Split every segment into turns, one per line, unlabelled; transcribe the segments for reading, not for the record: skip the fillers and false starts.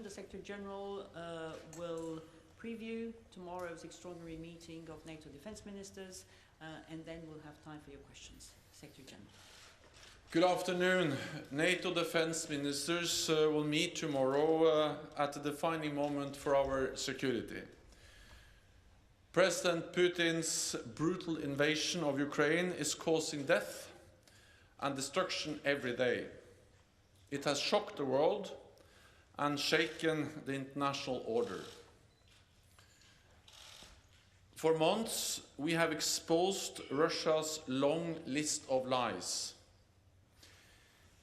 the Secretary General will preview tomorrow's extraordinary meeting of NATO defense ministers, and then we'll have time for your questions. Secretary General.
Good afternoon. NATO defense ministers will meet tomorrow at a defining moment for our security. President Putin's brutal invasion of Ukraine is causing death and destruction every day. It has shocked the world and shaken the international order. For months, we have exposed Russia's long list of lies.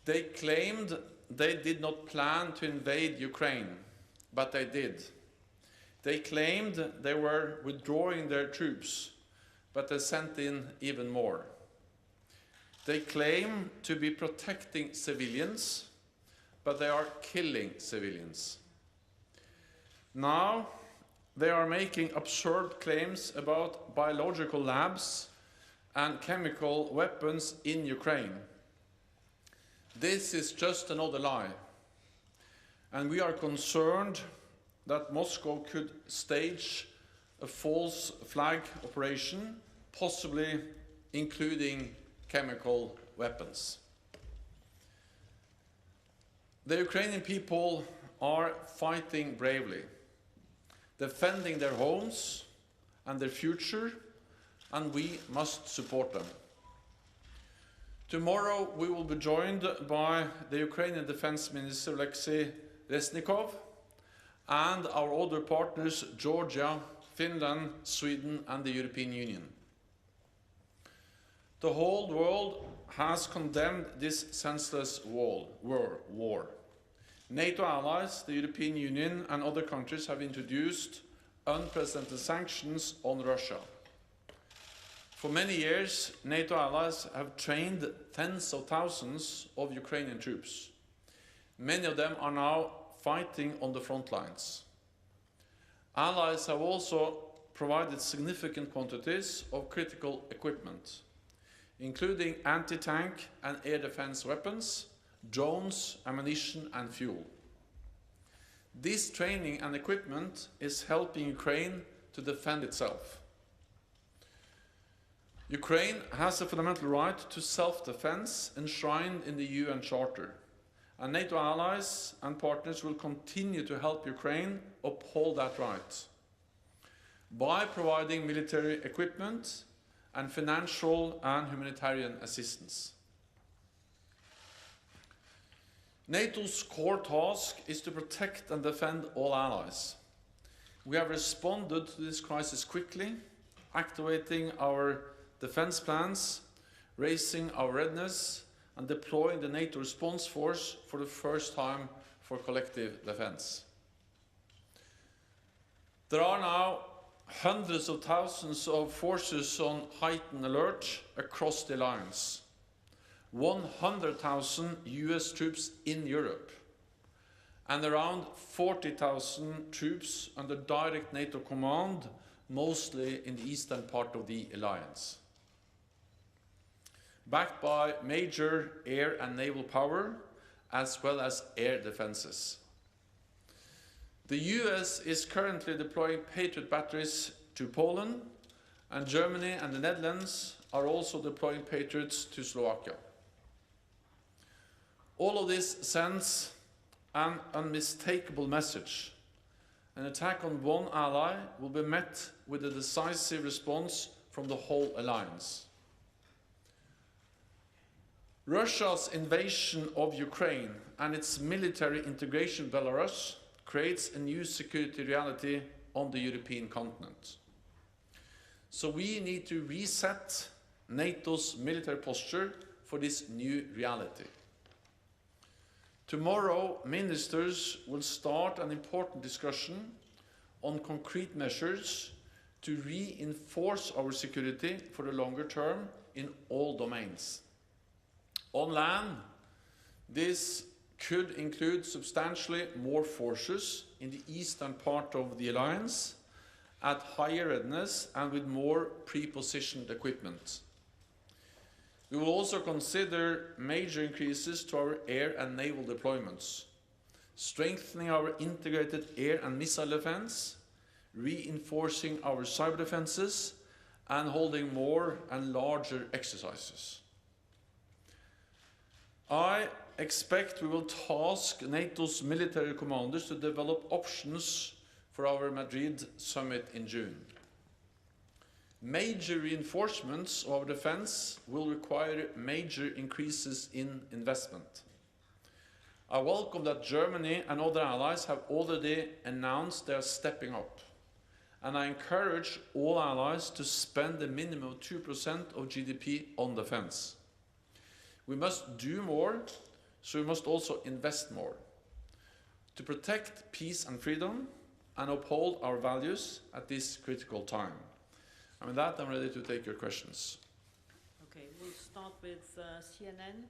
They claimed they did not plan to invade Ukraine, but they did. They claimed they were withdrawing their troops, but they sent in even more. They claim to be protecting civilians, but they are killing civilians. Now, they are making absurd claims about biological labs and chemical weapons in Ukraine. This is just another lie, and we are concerned that Moscow could stage a false flag operation, possibly including chemical weapons. The Ukrainian people are fighting bravely, defending their homes and their future, and we must support them. Tomorrow we will be joined by the Ukrainian Defense Minister Alexei Reznikov and our other partners Georgia, Finland, Sweden and the European Union. The whole world has condemned this senseless war. NATO allies, the European Union and other countries have introduced unprecedented sanctions on Russia. For many years, NATO allies have trained tens of thousands of Ukrainian troops. Many of them are now fighting on the front lines. Allies have also provided significant quantities of critical equipment, including anti-tank and air defense weapons, drones, ammunition and fuel. This training and equipment is helping Ukraine to defend itself. Ukraine has a fundamental right to self-defense enshrined in the UN Charter, and NATO allies and partners will continue to help Ukraine uphold that right by providing military equipment and financial and humanitarian assistance. NATO's core task is to protect and defend all allies. We have responded to this crisis quickly, activating our defense plans, raising our readiness, and deploying the NATO response force for the first time for collective defense. There are now hundreds of thousands of forces on heightened alert across the alliance. 100,000 US troops in Europe, and around 40,000 troops under direct NATO command, mostly in the eastern part of the alliance. Backed by major air and naval power, as well as air defenses. The US is currently deploying Patriot batteries to Poland, and Germany and the Netherlands are also deploying Patriots to Slovakia. All of this sends an unmistakable message. An attack on one ally will be met with a decisive response from the whole alliance. Russia's invasion of Ukraine and its military integration in Belarus creates a new security reality on the European continent. So we need to reset NATO's military posture for this new reality. Tomorrow, ministers will start an important discussion on concrete measures to reinforce our security for the longer term in all domains. On land, this could include substantially more forces in the eastern part of the alliance at higher readiness and with more pre-positioned equipment. We will also consider major increases to our air and naval deployments strengthening our integrated air and missile defense, reinforcing our cyber defenses, and holding more and larger exercises. I expect we will task NATO's military commanders to develop options for our Madrid summit in June. Major reinforcements of our defense will require major increases in investment. I welcome that Germany and other allies have already announced they are stepping up. And I encourage all allies to spend a minimum of 2% of GDP on defense. We must do more, so we must also invest more to protect peace and freedom and uphold our values at this critical time. And with that, I'm ready to take your questions.
Okay, we'll start with CNN.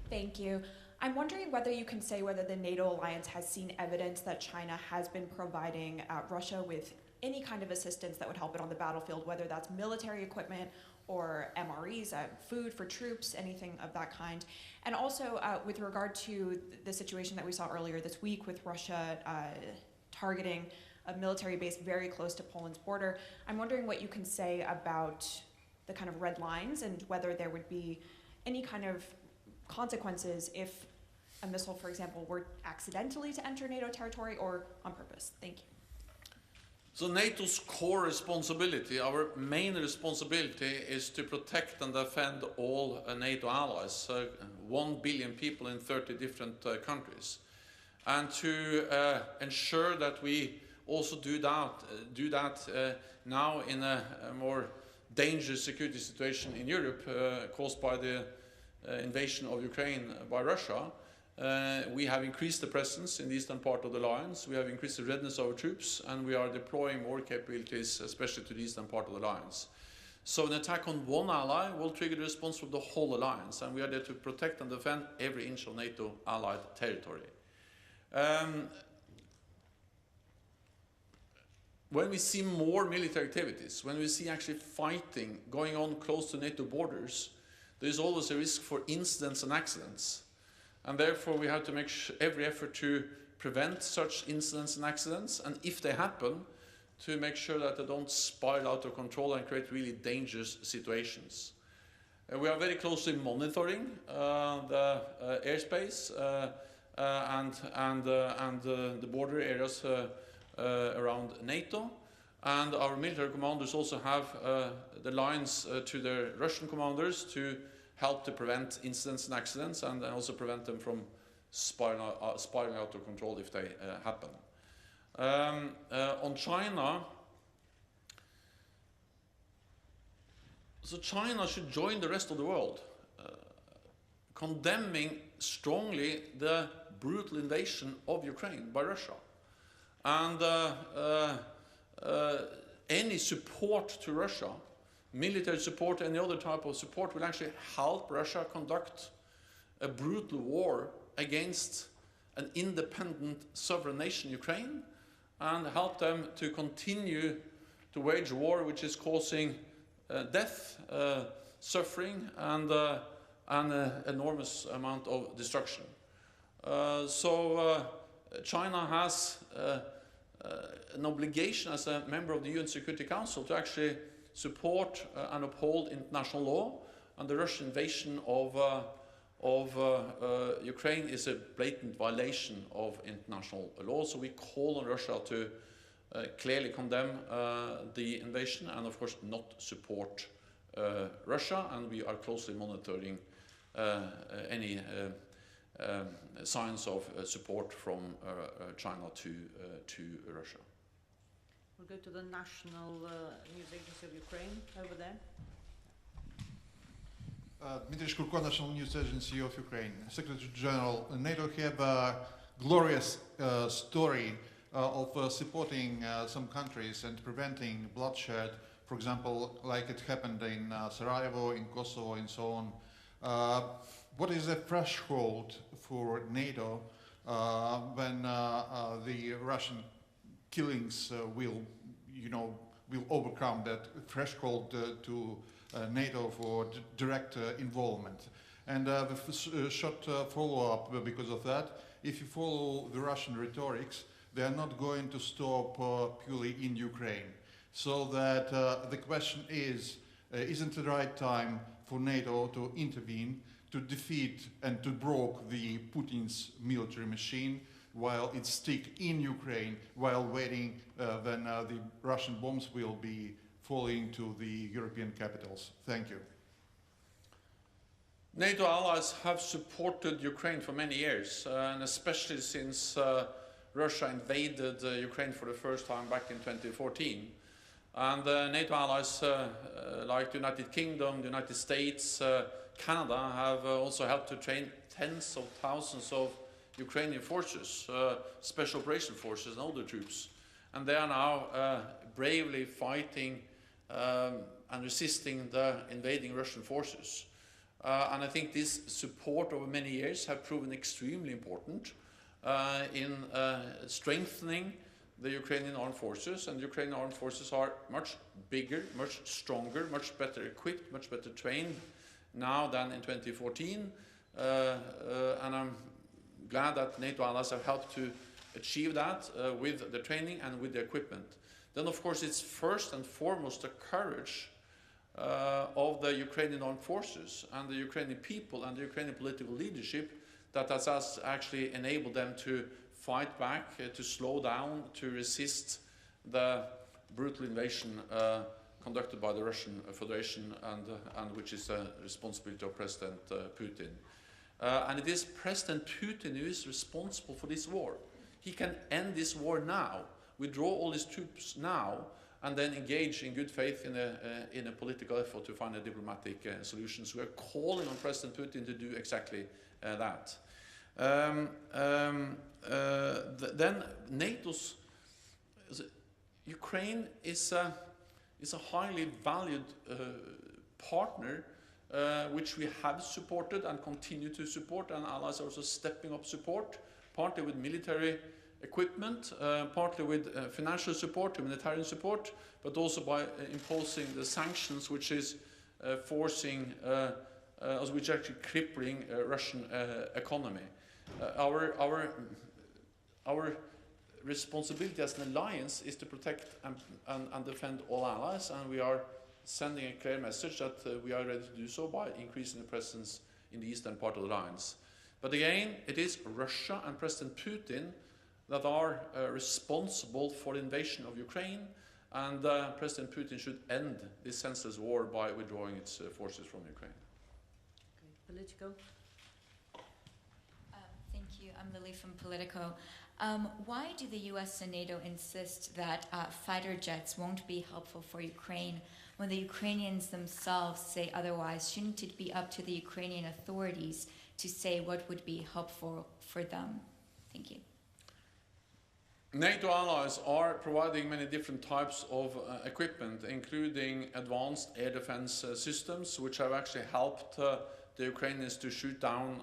Thank you. I'm wondering whether you can say whether the NATO alliance has seen evidence that China has been providing Russia with any kind of assistance that would help it on the battlefield, whether that's military equipment or MREs, food for troops, anything of that kind. And also with regard to the situation that we saw earlier this week with Russia targeting a military base very close to Poland's border, I'm wondering what you can say about the kind of red lines and whether there would be any kind of consequences if a missile, for example, were accidentally to enter NATO territory or on purpose. Thank you.
So NATO's core responsibility, our main responsibility, is to protect and defend all NATO allies, 1 billion people in 30 different countries, and to ensure that we also do that now in a more dangerous security situation in Europe caused by the invasion of Ukraine by Russia. We have increased the presence in the eastern part of the alliance, we have increased the readiness of our troops, and we are deploying more capabilities, especially to the eastern part of the alliance. So an attack on one ally will trigger the response from the whole alliance, and we are there to protect and defend every inch of NATO allied territory. When we see more military activities, when we see actually fighting going on close to NATO borders, there is always a risk for incidents and accidents. And therefore we have to make every effort to prevent such incidents and accidents, and if they happen, to make sure that they don't spiral out of control and create really dangerous situations. We are very closely monitoring the airspace and the border areas around NATO, and our military commanders also have the lines to their Russian commanders to help to prevent incidents and accidents, and also prevent them from spiraling out of control if they happen. On China, so China should join the rest of the world, condemning strongly the brutal invasion of Ukraine by Russia. And any support to Russia, military support, any other type of support, will actually help Russia conduct a brutal war against an independent sovereign nation, Ukraine, and help them to continue to wage war which is causing death, suffering, and an enormous amount of destruction. So China has an obligation as a member of the UN Security Council to actually support and uphold international law, and the Russian invasion of Ukraine is a blatant violation of international law. So we call on Russia to clearly condemn the invasion and of course not support Russia, and we are closely monitoring any signs of support from China to Russia.
We'll go to the National News Agency of Ukraine, over there.
Dmitry Shkurko, National News Agency of Ukraine. Secretary General, NATO have a glorious story of supporting some countries and preventing bloodshed, for example, like it happened in Sarajevo, in Kosovo, and so on. What is the threshold for NATO when the Russian killings will overcome that threshold to NATO for direct involvement? And the short follow-up because of that, if you follow the Russian rhetorics, they are not going to stop purely in Ukraine. So that the question is, isn't it the right time for NATO to intervene, to defeat and to break the Putin's military machine while it's stick in Ukraine, while waiting when the Russian bombs will be falling to the European capitals? Thank you.
NATO allies have supported Ukraine for many years, and especially since Russia invaded Ukraine for the first time back in 2014. And NATO allies like the United Kingdom, the United States, Canada have also helped to train tens of thousands of Ukrainian forces, special operation forces and other troops. And they are now bravely fighting and resisting the invading Russian forces. And I think this support over many years have proven extremely important in strengthening the Ukrainian armed forces, and the Ukrainian armed forces are much bigger, much stronger, much better equipped, much better trained now than in 2014, and I'm glad that NATO allies have helped to achieve that with the training and with the equipment. Then of course it's first and foremost the courage of the Ukrainian armed forces and the Ukrainian people and the Ukrainian political leadership that has actually enabled them to fight back, to slow down, to resist the brutal invasion conducted by the Russian Federation and which is the responsibility of President Putin. And it is President Putin who is responsible for this war. He can end this war now, withdraw all his troops now, and then engage in good faith in a political effort to find a diplomatic solution. So we are calling on President Putin to do exactly that. Then NATO's Ukraine is a highly valued partner which we have supported and continue to support, and allies are also stepping up support, partly with military equipment, partly with financial support, humanitarian support, but also by imposing the sanctions which is forcing, which are actually crippling Russian economy. Our responsibility as an alliance is to protect and defend all allies, and we are sending a clear message that we are ready to do so by increasing the presence in the eastern part of the alliance. But again, it is Russia and President Putin that are responsible for the invasion of Ukraine, and President Putin should end this senseless war by withdrawing its forces from Ukraine.
Okay. Politico.
Thank you. I'm Lily from Politico. Why do the US and NATO insist that fighter jets won't be helpful for Ukraine when the Ukrainians themselves say otherwise? Shouldn't it be up to the Ukrainian authorities to say what would be helpful for them? Thank you.
NATO allies are providing many different types of equipment, including advanced air defense systems, which have actually helped the Ukrainians to shoot down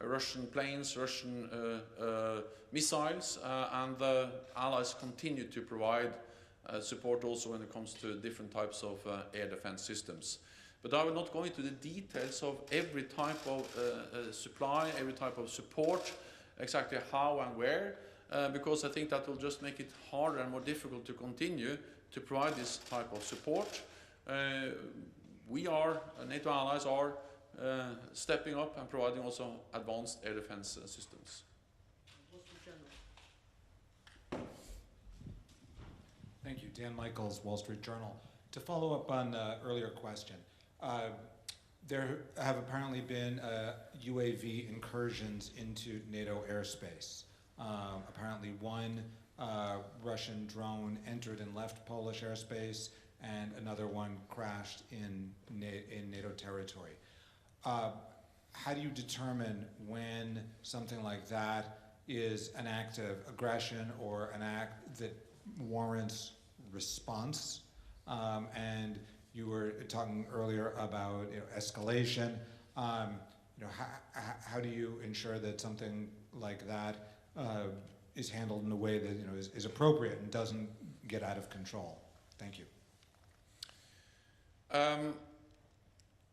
Russian planes, Russian missiles, and the allies continue to provide support also when it comes to different types of air defense systems. But I will not go into the details of every type of supply, every type of support, exactly how and where, because I think that will just make it harder and more difficult to continue to provide this type of support. NATO allies are stepping up and providing also advanced air defense systems.
Thank you. Dan Michaels, Wall Street Journal. To follow up on the earlier question, there have apparently been UAV incursions into NATO airspace. Apparently one Russian drone entered and left Polish airspace, and another one crashed in NATO territory. How do you determine when something like that is an act of aggression or an act that warrants response? And you were talking earlier about escalation. How do you ensure that something like that is handled in a way that is appropriate and doesn't get out of control? Thank you.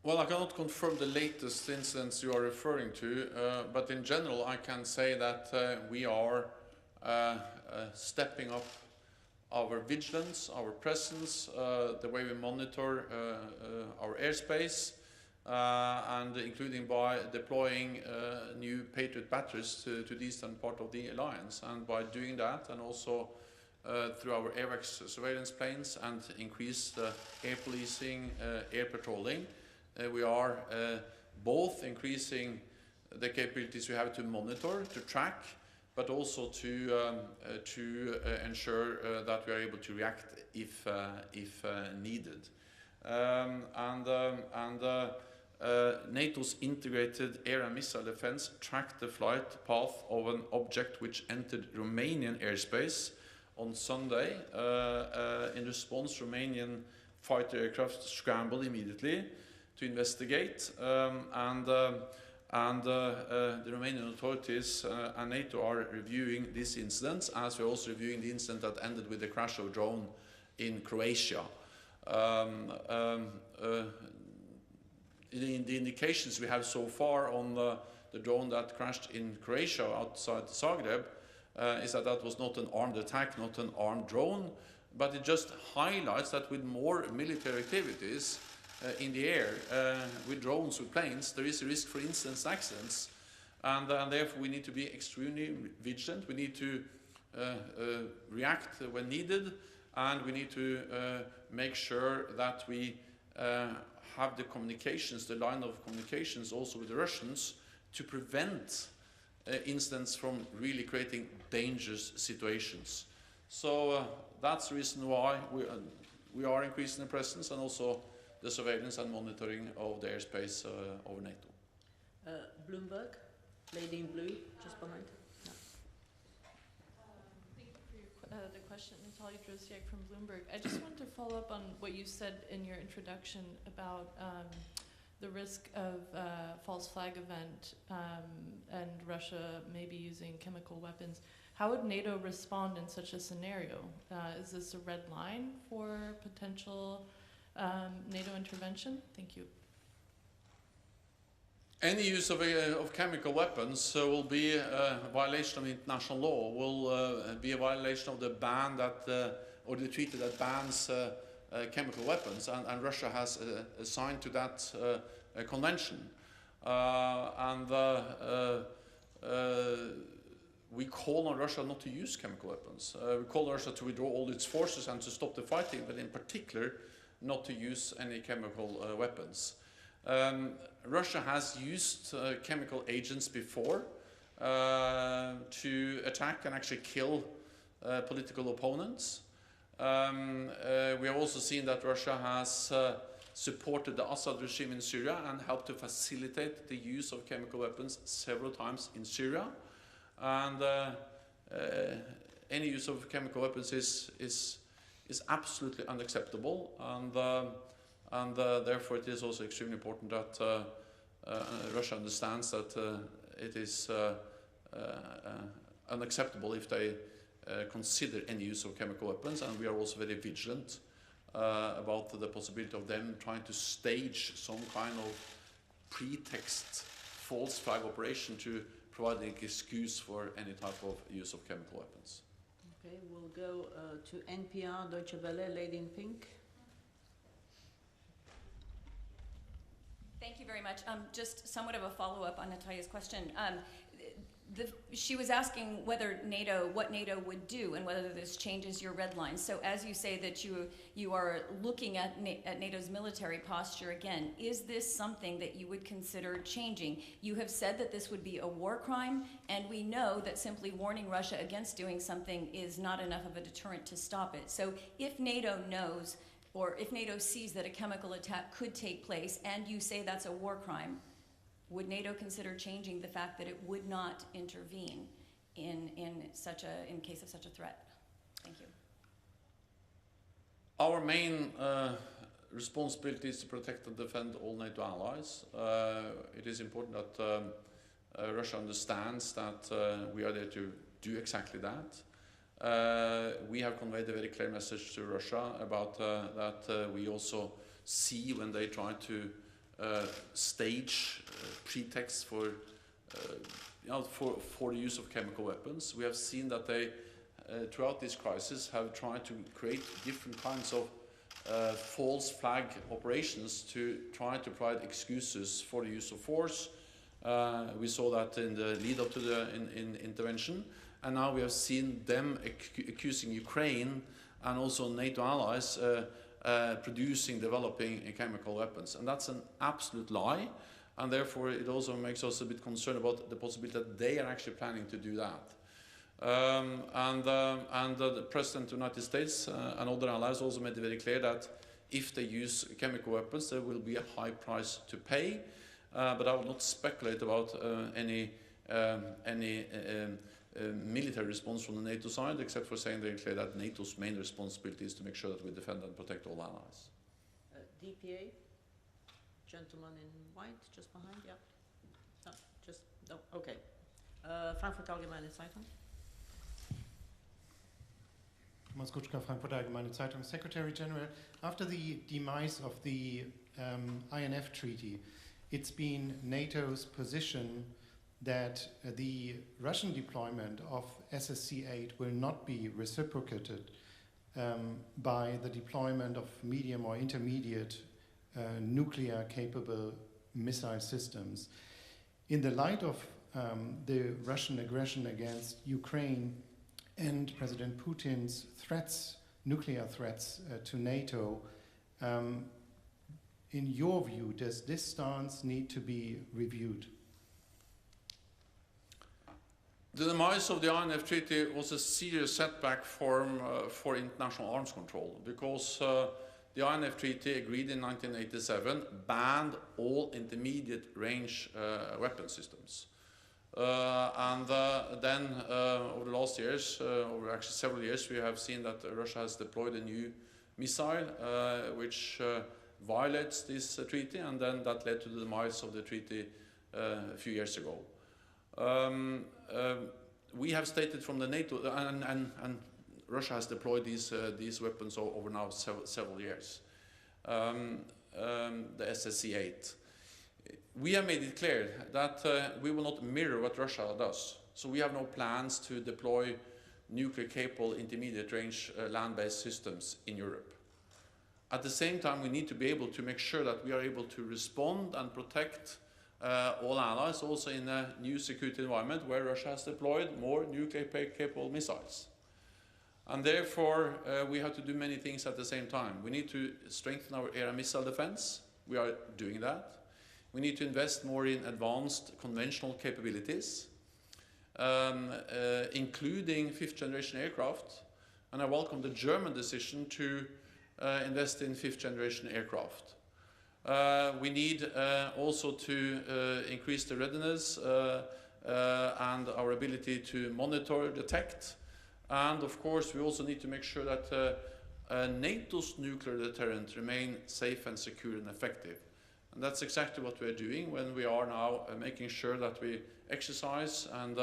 Well, I cannot confirm the latest incidents you are referring to, but in general I can say that we are stepping up our vigilance, our presence, the way we monitor our airspace, and including by deploying new Patriot batteries to the eastern part of the alliance. And by doing that, and also through our AWACS surveillance planes and increased air policing, air patrolling, we are both increasing the capabilities we have to monitor, to track, but also to ensure that we are able to react if needed. NATO's integrated air and missile defense tracked the flight path of an object which entered Romanian airspace on Sunday. In response, Romanian fighter aircraft scrambled immediately to investigate, and the Romanian authorities and NATO are reviewing this incident, as we're also reviewing the incident that ended with the crash of a drone in Croatia. The indications we have so far on the drone that crashed in Croatia outside Zagreb is that that was not an armed attack, not an armed drone, but it just highlights that with more military activities in the air, with drones, with planes, there is a risk for incidents and accidents, and therefore we need to be extremely vigilant. We need to react when needed, and we need to make sure that we have the communications, the line of communications also with the Russians, to prevent incidents from really creating dangerous situations. So that's the reason why we are increasing the presence and also the surveillance and monitoring of the airspace over NATO.
Bloomberg, lady in blue, just behind. No.
Thank you for the question, Natalia Drozdiak from Bloomberg. I just wanted to follow up on what you said in your introduction about the risk of false flag event and Russia maybe using chemical weapons. How would NATO respond in such a scenario? Is this a red line for potential NATO intervention? Thank you.
Any use of chemical weapons will be a violation of international law, will be a violation of the ban that, or the treaty that bans chemical weapons, and Russia has signed to that convention. We call on Russia not to use chemical weapons. We call on Russia to withdraw all its forces and to stop the fighting, but in particular not to use any chemical weapons. Russia has used chemical agents before to attack and actually kill political opponents. We have also seen that Russia has supported the Assad regime in Syria and helped to facilitate the use of chemical weapons several times in Syria. And any use of chemical weapons is absolutely unacceptable, and therefore it is also extremely important that Russia understands that it is unacceptable if they consider any use of chemical weapons, and we are also very vigilant about the possibility of them trying to stage some kind of pretext false flag operation to provide an excuse for any type of use of chemical weapons.
Okay, we'll go to NPR, Deutsche Welle, lady in pink.
Thank you very much. Just somewhat of a follow-up on Natalia's question. She was asking what NATO would do and whether this changes your red line. So as you say that you are looking at NATO's military posture again, is this something that you would consider changing? You have said that this would be a war crime, and we know that simply warning Russia against doing something is not enough of a deterrent to stop it. So if NATO knows, or if NATO sees that a chemical attack could take place and you say that's a war crime, would NATO consider changing the fact that it would not intervene in case of such a threat? Thank you.
Our main responsibility is to protect and defend all NATO allies. It is important that Russia understands that we are there to do exactly that. We have conveyed a very clear message to Russia about that we also see when they try to stage pretext for the use of chemical weapons. We have seen that they, throughout this crisis, have tried to create different kinds of false flag operations to try to provide excuses for the use of force. We saw that in the lead up to the intervention, and now we have seen them accusing Ukraine and also NATO allies developing chemical weapons. And that's an absolute lie, and therefore it also makes us a bit concerned about the possibility that they are actually planning to do that. The President of the United States and other allies also made it very clear that if they use chemical weapons, there will be a high price to pay. But I will not speculate about any military response from the NATO side, except for saying very clear that NATO's main responsibility is to make sure that we defend and protect all allies.
DPA, gentleman in white, just behind, yeah. No, okay. Frankfurt Allgemeine Zeitung.
Thomas Kutschka, Frankfurt Allgemeine Zeitung. Secretary General, after the demise of the INF Treaty, it's been NATO's position that the Russian deployment of SSC-8 will not be reciprocated by the deployment of medium or intermediate nuclear-capable missile systems. In the light of the Russian aggression against Ukraine and President Putin's threats, nuclear threats to NATO, in your view, does this stance need to be reviewed?
The demise of the INF Treaty was a serious setback for international arms control, because the INF Treaty, agreed in 1987, banned all intermediate range weapon systems. Then over the last years, over actually several years, we have seen that Russia has deployed a new missile which violates this treaty, and then that led to the demise of the treaty a few years ago. We have stated from the NATO, and Russia has deployed these weapons over now several years, the SSC-8. We have made it clear that we will not mirror what Russia does. So we have no plans to deploy nuclear-capable intermediate-range land-based systems in Europe. At the same time, we need to be able to make sure that we are able to respond and protect all allies, also in a new security environment where Russia has deployed more nuclear-capable missiles. And therefore, we have to do many things at the same time. We need to strengthen our air and missile defense. We are doing that. We need to invest more in advanced conventional capabilities, including fifth-generation aircraft. And I welcome the German decision to invest in fifth-generation aircraft. We need also to increase the readiness and our ability to monitor, detect, and of course we also need to make sure that NATO's nuclear deterrent remains safe and secure and effective. And that's exactly what we're doing when we are now making sure that we exercise and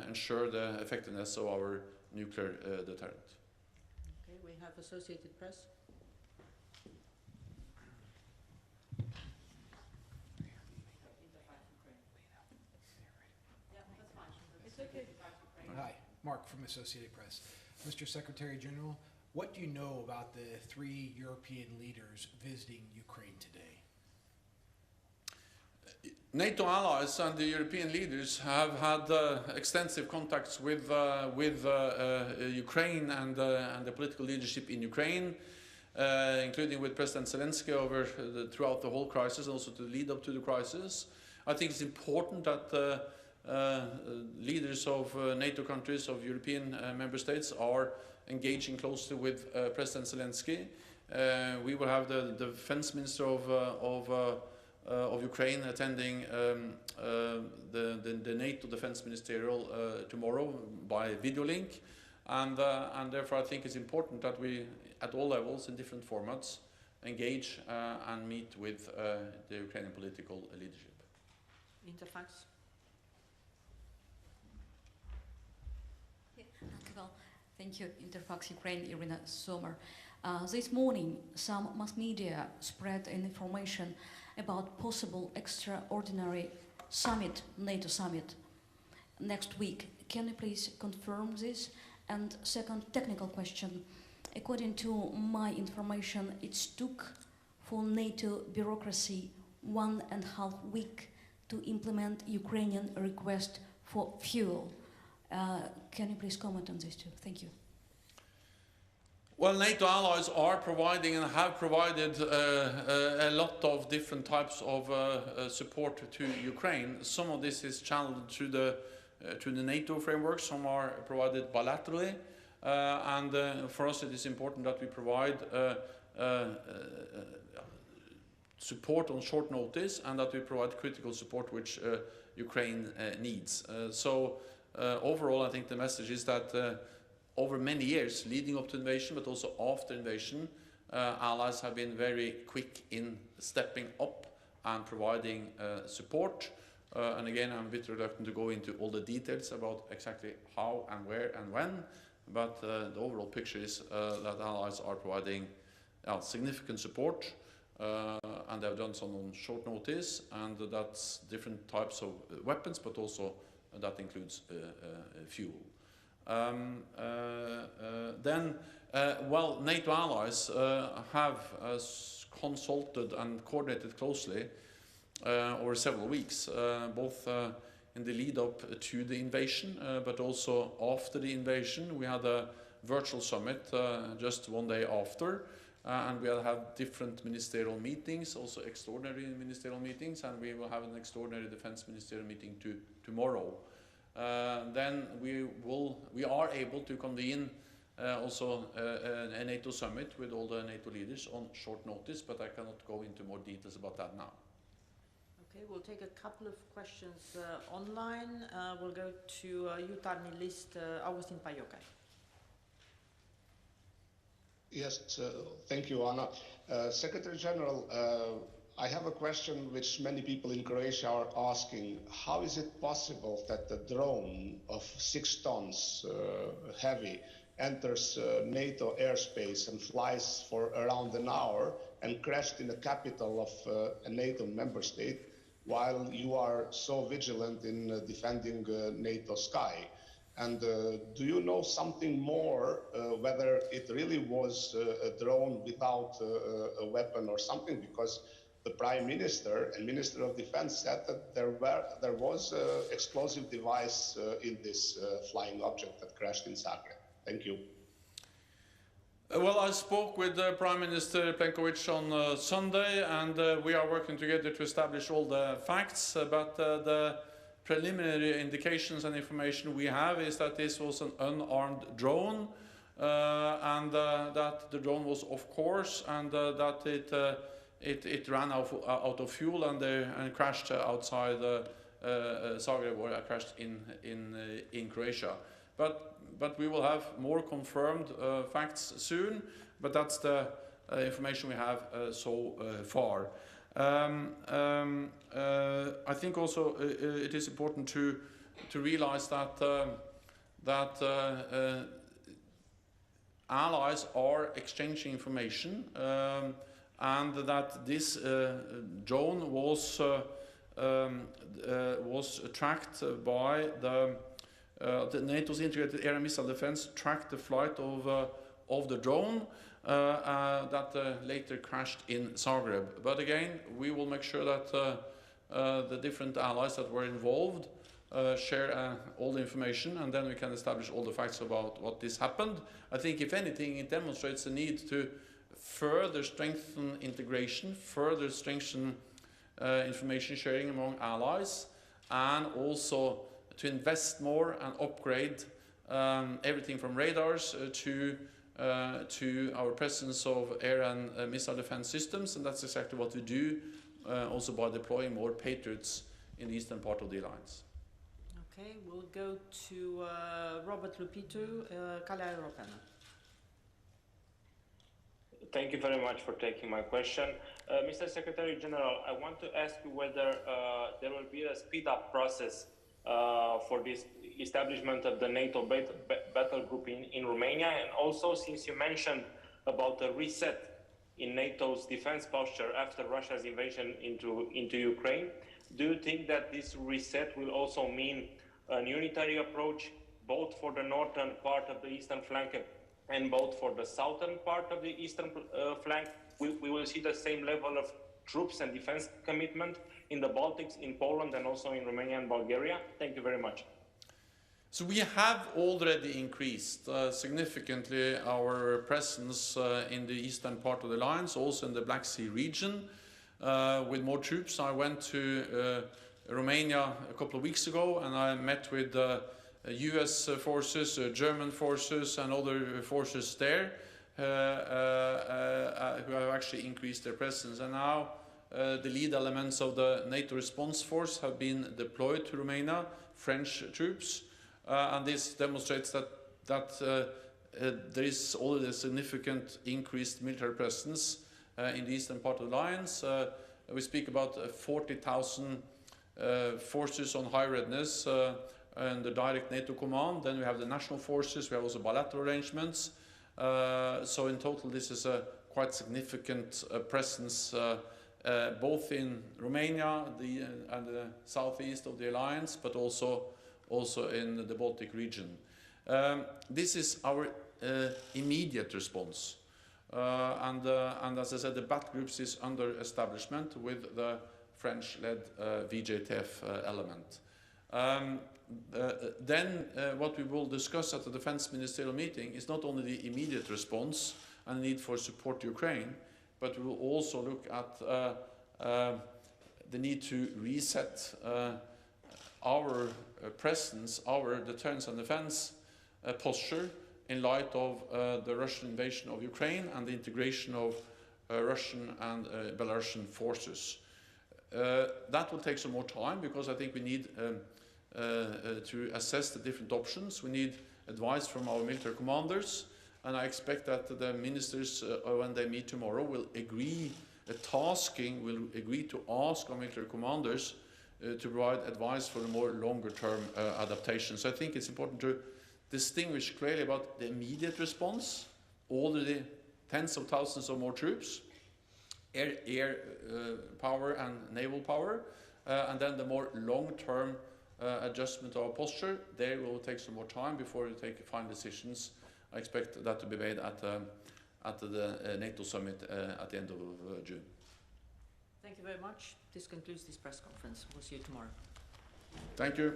ensure the effectiveness of our nuclear deterrent.
Okay, we have Associated Press.
Hi, Mark from Associated Press. Mr. Secretary General, what do you know about the 3 European leaders visiting Ukraine today?
NATO allies and the European leaders have had extensive contacts with Ukraine and the political leadership in Ukraine, including with President Zelensky throughout the whole crisis, and also to lead up to the crisis. I think it's important that leaders of NATO countries, of European member states, are engaging closely with President Zelensky. We will have the defense minister of Ukraine attending the NATO defense ministerial tomorrow by video link, and therefore I think it's important that we, at all levels, in different formats, engage and meet with the Ukrainian political leadership.
Interfax.
Thank you, Interfax Ukraine, Irina Sommer.
This morning, some mass media spread information about possible extraordinary summit, NATO summit, next week. Can you please confirm this? And second, technical question. According to my information, it took for NATO bureaucracy 1.5 weeks to implement Ukrainian request for fuel. Can you please comment on this too? Thank you.
Well, NATO allies are providing and have provided a lot of different types of support to Ukraine. Some of this is channeled through the NATO framework, some are provided bilaterally, and for us it is important that we provide support on short notice and that we provide critical support which Ukraine needs. So overall I think the message is that over many years leading up to invasion but also after invasion, allies have been very quick in stepping up and providing support. And again, I'm a bit reluctant to go into all the details about exactly how and where and when, but the overall picture is that allies are providing significant support, and they've done some on short notice, and that's different types of weapons, but also that includes fuel. Well, NATO allies have consulted and coordinated closely over several weeks, both in the lead up to the invasion, but also after the invasion. We had a virtual summit just one day after, and we will have different ministerial meetings, also extraordinary ministerial meetings, and we will have an extraordinary defense ministerial meeting tomorrow. Then we are able to convene also a NATO summit with all the NATO leaders on short notice, but I cannot go into more details about that now.
Okay, we'll take a couple of questions online. We'll go to jutarnji list, Augustin Pajokai.
Yes, thank you, Anna. Secretary General, I have a question which many people in Croatia are asking. How is it possible that the drone of 6 tons heavy enters NATO airspace and flies for around an hour and crashed in the capital of a NATO member state, while you are so vigilant in defending NATO sky? And do you know something more, whether it really was a drone without a weapon or something? Because the Prime Minister and Minister of Defense said that there was an explosive device in this flying object that crashed in Zagreb. Thank you.
Well, I spoke with Prime Minister Plenković on Sunday, and we are working together to establish all the facts, but the preliminary indications and information we have is that this was an unarmed drone, and that the drone was off course, and that it ran out of fuel and crashed outside Zagreb, or crashed in Croatia. But we will have more confirmed facts soon, but that's the information we have so far. I think also it is important to realize that allies are exchanging information, and that this drone was tracked by the NATO's integrated air and missile defense tracked the flight of the drone that later crashed in Zagreb. But again, we will make sure that the different allies that were involved share all the information, and then we can establish all the facts about what this happened. I think, if anything, it demonstrates the need to further strengthen integration, further strengthen information sharing among allies, and also to invest more and upgrade everything from radars to our presence of air and missile defense systems, and that's exactly what we do also by deploying more Patriots in the eastern part of the alliance.
Okay, we'll go to Robert Lupitu, Calea Europeană.
Thank you very much for taking my question. Mr. Secretary General, I want to ask you whether there will be a speed-up process for this establishment of the NATO battle group in Romania, and also, since you mentioned about a reset in NATO's defense posture after Russia's invasion into Ukraine. Do you think that this reset will also mean a unitary approach, both for the northern part of the eastern flank and both for the southern part of the eastern flank? We will see the same level of troops and defense commitment in the Baltics, in Poland, and also in Romania and Bulgaria? Thank you very much.
So we have already increased significantly our presence in the eastern part of the alliance, also in the Black Sea region, with more troops. I went to Romania a couple of weeks ago, and I met with US forces, German forces, and other forces there who have actually increased their presence. And now the lead elements of the NATO response force have been deployed to Romania, French troops. And this demonstrates that there is already a significant increased military presence in the eastern part of the alliance. We speak about 40,000 forces on high readiness and the direct NATO command. Then we have the national forces. We have also bilateral arrangements. So in total, this is a quite significant presence both in Romania and the southeast of the alliance, but also in the Baltic region. This is our immediate response. And as I said, the BAT groups is under establishment with the French-led VJTF element. Then what we will discuss at the Defense Ministerial meeting is not only the immediate response and the need for support to Ukraine, but we will also look at the need to reset our presence, our deterrence and defense posture in light of the Russian invasion of Ukraine and the integration of Russian and Belarusian forces. That will take some more time because I think we need to assess the different options. We need advice from our military commanders, and I expect that the ministers, when they meet tomorrow, will agree to ask our military commanders to provide advice for a more longer-term adaptation. So I think it's important to distinguish clearly about the immediate response, already tens of thousands of more troops, air power and naval power, and then the more long-term adjustment of our posture. There will take some more time before we take final decisions. I expect that to be made at the NATO summit at the end of June.
Thank you very much. This concludes this press conference. We'll see you tomorrow.
Thank you.